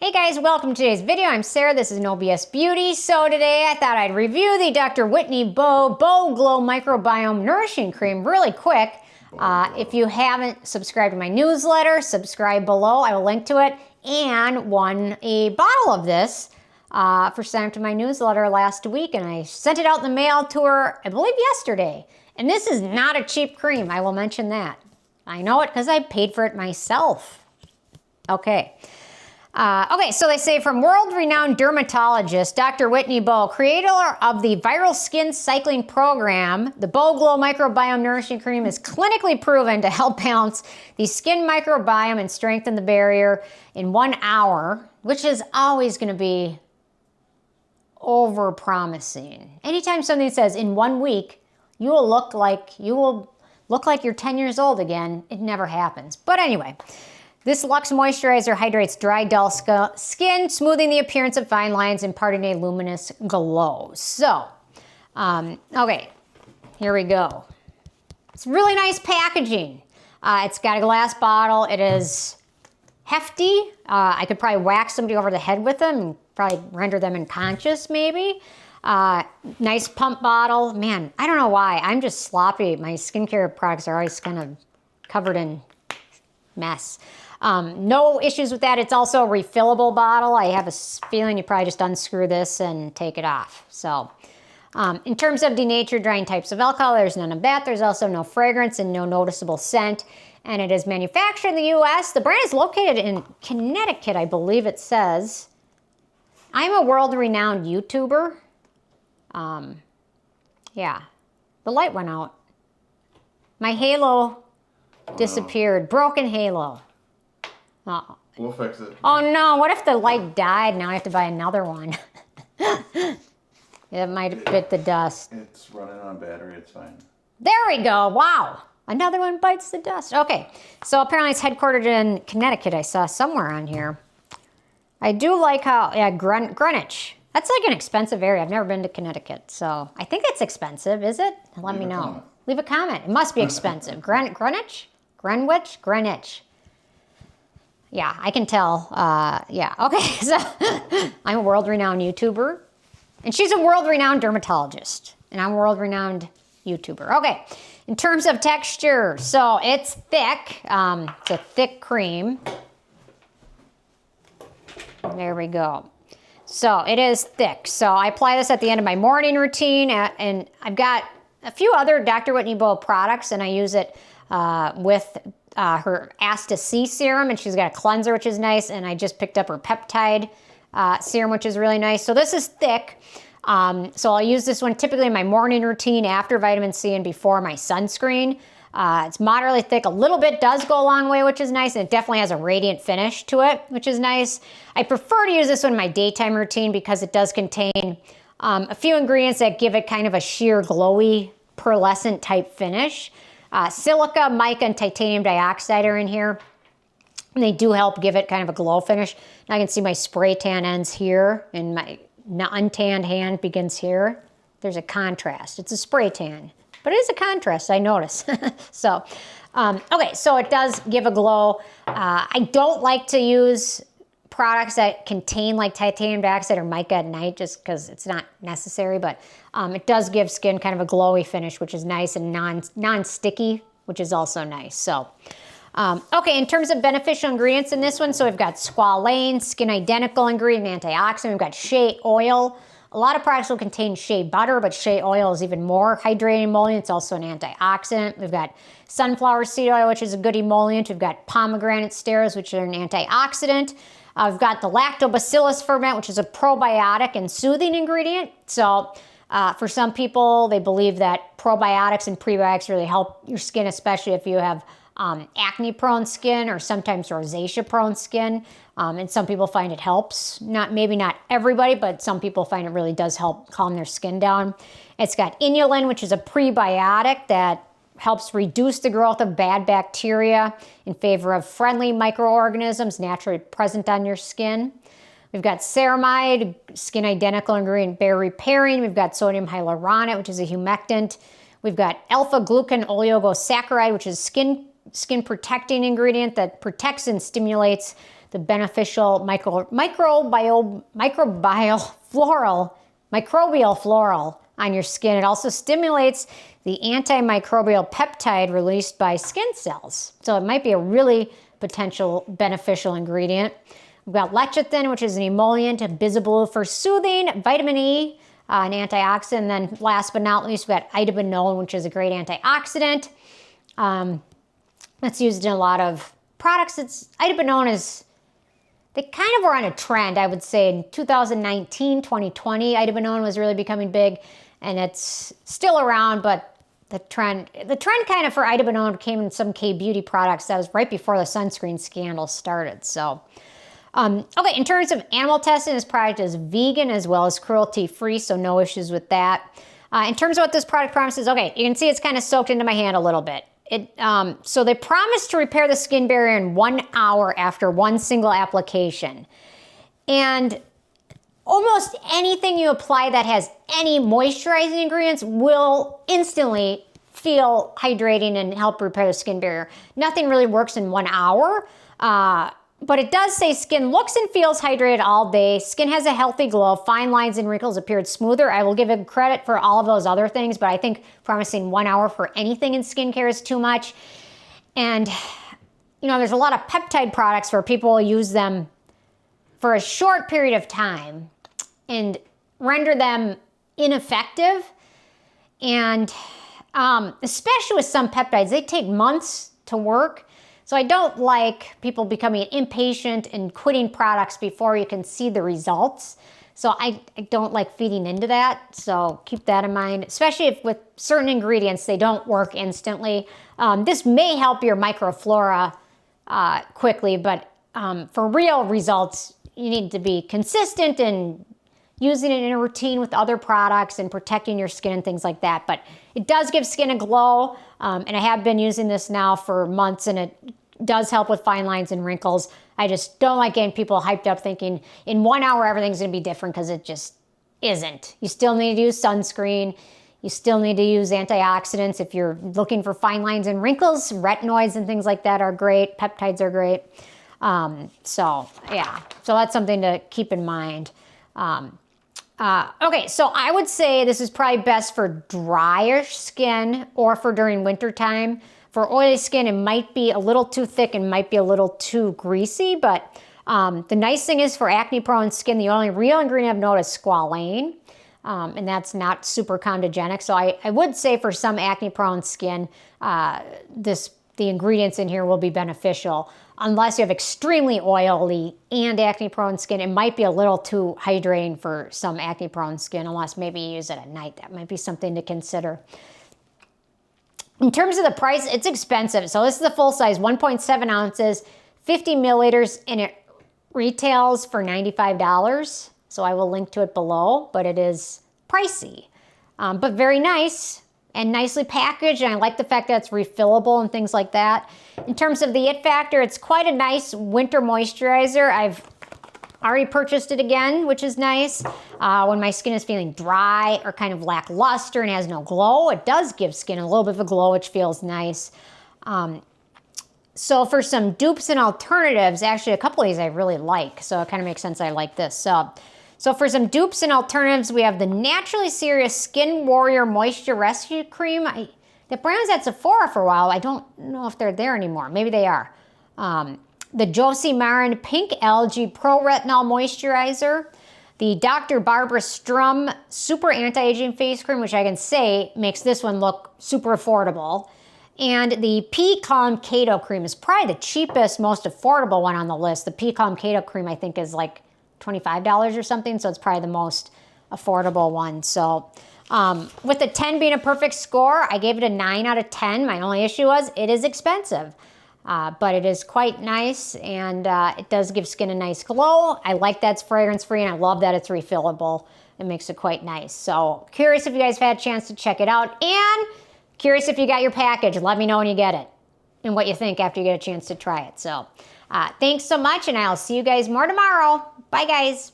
Hey guys, welcome to today's video. I'm Sarah, this is No BS Beauty. So today I thought I'd review the Dr. Whitney Bowe Glowe Microbiome Nourishing Cream really quick. If you haven't subscribed to my newsletter, subscribe below. I will link to it. And won a bottle of this for signing up to my newsletter last week, and I sent it out in the mail to her, I believe yesterday. And this is not a cheap cream, I will mention that. I know it because I paid for it myself. Okay. So they say from world-renowned dermatologist Dr. Whitney Bowe, creator of the viral skin cycling program, the Bowe Glowe Microbiome Nourishing Cream is clinically proven to help balance the skin microbiome and strengthen the barrier in 1 hour, which is always going to be over-promising. Anytime something says in 1 week, you will look like you're 10 years old again, it never happens. But anyway. This Luxe Moisturizer hydrates dry, dull skin, smoothing the appearance of fine lines, imparting a luminous glow. So, okay, here we go. It's really nice packaging. It's got a glass bottle. It is hefty. I could probably whack somebody over the head with them and probably render them unconscious, maybe. Nice pump bottle. Man, I don't know why. I'm just sloppy. My skincare products are always kind of covered in mess. No issues with that. It's also a refillable bottle. I have a feeling you probably just unscrew this and take it off. So, in terms of denatured drying types of alcohol, there's none of that. There's also no fragrance and no noticeable scent. And it is manufactured in the U.S. The brand is located in Connecticut, I believe it says. I'm a world-renowned YouTuber. Yeah, the light went out. My halo disappeared. Broken halo. Uh-oh. We'll fix it. Oh no, what if the light died? Now I have to buy another one. It might bit the dust. It's running on battery, it's fine. There we go, wow. Another one bites the dust. Okay, so apparently it's headquartered in Connecticut. I saw somewhere on here. I do like how, yeah, Greenwich. That's like an expensive area. I've never been to Connecticut, so I think it's expensive, is it? Let me know. Comment. Leave a comment. It must be expensive. Greenwich? Yeah, I can tell. Yeah, okay, so I'm a world-renowned YouTuber, and she's a world-renowned dermatologist, and I'm a world-renowned YouTuber. Okay, in terms of texture, so it's thick. It's a thick cream. There we go. So it is thick. So I apply this at the end of my morning routine, and I've got a few other Dr. Whitney Bowe products, and I use it with her Asta C serum, and she's got a cleanser, which is nice, and I just picked up her peptide serum, which is really nice. So this is thick. So I'll use this one typically in my morning routine after vitamin C and before my sunscreen. It's moderately thick. A little bit does go a long way, which is nice, and it definitely has a radiant finish to it, which is nice. I prefer to use this one in my daytime routine because it does contain a few ingredients that give it kind of a sheer, glowy, pearlescent type finish. Silica, mica, and titanium dioxide are in here. And they do help give it kind of a glow finish. Now I can see my spray tan ends here, and my untanned hand begins here. There's a contrast. It's a spray tan, but it is a contrast, I notice. So, okay, so it does give a glow. I don't like to use products that contain like titanium dioxide or mica at night just because it's not necessary, but it does give skin kind of a glowy finish, which is nice, and non-sticky, which is also nice. So, okay, in terms of beneficial ingredients in this one, so we've got squalane, skin identical ingredient, antioxidant. We've got shea oil. A lot of products will contain shea butter, but shea oil is even more hydrating emollient. It's also an antioxidant. We've got sunflower seed oil, which is a good emollient. We've got pomegranate sterols, which are an antioxidant. We've got the Lactobacillus ferment, which is a probiotic and soothing ingredient. So for some people, they believe that probiotics and prebiotics really help your skin, especially if you have acne-prone skin or sometimes rosacea-prone skin. And some people find it helps. Maybe not everybody, but some people find it really does help calm their skin down. It's got Inulin, which is a prebiotic that helps reduce the growth of bad bacteria in favor of friendly microorganisms naturally present on your skin. We've got Ceramide, skin identical ingredient, bare repairing. We've got sodium hyaluronate, which is a humectant. We've got Alpha-Glucan oligosaccharide, which is skin protecting ingredient that protects and stimulates the beneficial microbial floral on your skin. It also stimulates the antimicrobial peptide released by skin cells. So it might be a really potential beneficial ingredient. We've got lecithin, which is an emollient, bisabolol for soothing, vitamin E, an antioxidant, and then last but not least, we've got idabenol, which is a great antioxidant. That's used in a lot of products. Idabenol is, they kind of were on a trend, I would say, in 2019, 2020. Idabenol was really becoming big, and it's still around, but the trend kind of for idabenol came in some K-beauty products. That was right before the sunscreen scandal started. So, okay, in terms of animal testing, this product is vegan as well as cruelty-free, so no issues with that. In terms of what this product promises, okay, you can see it's kind of soaked into my hand a little bit. So they promise to repair the skin barrier in 1 hour after one single application. And almost anything you apply that has any moisturizing ingredients will instantly feel hydrating and help repair the skin barrier. Nothing really works in 1 hour, but it does say skin looks and feels hydrated all day. Skin has a healthy glow. Fine lines and wrinkles appeared smoother. I will give it credit for all of those other things, but I think promising 1 hour for anything in skincare is too much. And, you know, there's a lot of peptide products where people will use them for a short period of time and render them ineffective. And especially with some peptides, they take months to work. So I don't like people becoming impatient and quitting products before you can see the results. So I don't like feeding into that. So keep that in mind, especially if with certain ingredients, they don't work instantly. This may help your microflora quickly, but for real results, you need to be consistent and using it in a routine with other products and protecting your skin and things like that. But it does give skin a glow, and I have been using this now for months, and it does help with fine lines and wrinkles. I just don't like getting people hyped up thinking in 1 hour everything's gonna be different, because it just isn't. You still need to use sunscreen. You still need to use antioxidants. If you're looking for fine lines and wrinkles, retinoids and things like that are great. Peptides are great. So yeah, so that's something to keep in mind. Okay, so I would say this is probably best for drier skin or for during winter time. For oily skin, it might be a little too thick and might be a little too greasy, but the nice thing is for acne-prone skin, the only real ingredient I've noticed is squalane, and that's not super comedogenic. So I would say for some acne-prone skin, the ingredients in here will be beneficial. Unless you have extremely oily and acne-prone skin, it might be a little too hydrating for some acne-prone skin, unless maybe you use it at night. That might be something to consider. In terms of the price, it's expensive. So this is the full size, 1.7 ounces, 50 milliliters, and it retails for $95. So I will link to it below, but it is pricey, but very nice and nicely packaged. And I like the fact that it's refillable and things like that. In terms of the it factor, it's quite a nice winter moisturizer. I've already purchased it again, which is nice. When my skin is feeling dry or kind of lackluster and has no glow, it does give skin a little bit of a glow, which feels nice. So for some dupes and alternatives, actually a couple of these I really like, so it kind of makes sense I like this. So for some dupes and alternatives, we have the Naturally Serious Skin Warrior Moisture Rescue Cream. The brand was at Sephora for a while. I don't know if they're there anymore. Maybe they are. The Josie Marin Pink Algae Pro Retinol Moisturizer, the Dr. Barbara Strum Super Anti-Aging Face Cream, which I can say makes this one look super affordable, and the P Calm Keto Cream is probably the cheapest, most affordable one on the list. The P Calm Keto Cream I think is like $25 or something, so it's probably the most affordable one. So with a 10 being a perfect score, I gave it a 9 out of 10. My only issue was it is expensive. But it is quite nice, and it does give skin a nice glow. I like that it's fragrance-free, and I love that it's refillable. It makes it quite nice. So curious if you guys have had a chance to check it out, and curious if you got your package. Let me know when you get it and what you think after you get a chance to try it. So thanks so much, and I'll see you guys more tomorrow. Bye, guys.